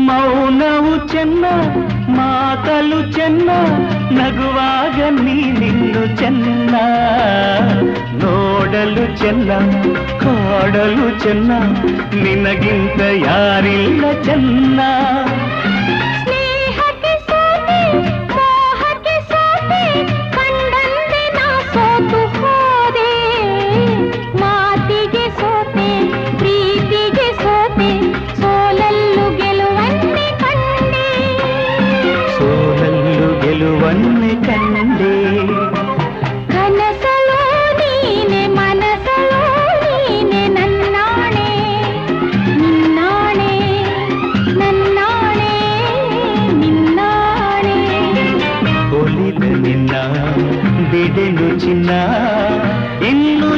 ಮೌನವು ಚೆನ್ನ ಮಾತಲು ಚೆನ್ನ ನಗುವಾಗ ನೀನಿನ್ನು ಚೆನ್ನ ನೋಡಲು ಚೆನ್ನ ಕಾಡಲು ಚೆನ್ನ ನಿನಗಿಂತ ಯಾರಿಲ್ಲ ಚೆನ್ನ ಗೆಲುವನ್ನೇ ಕಂಡೆ ಕನಸಲೋ ನೀನೆ ಮನಸಲೋ ನೀನೆ ನನ್ನಾಣೆ ನಿನ್ನಾಣೆ ನನ್ನಾಣೆ ನಿನ್ನಾಣೆ ಒಲಿದ ನಿನ್ನ ಬಿಡೆನು ಚಿನ್ನ ಇನ್ನು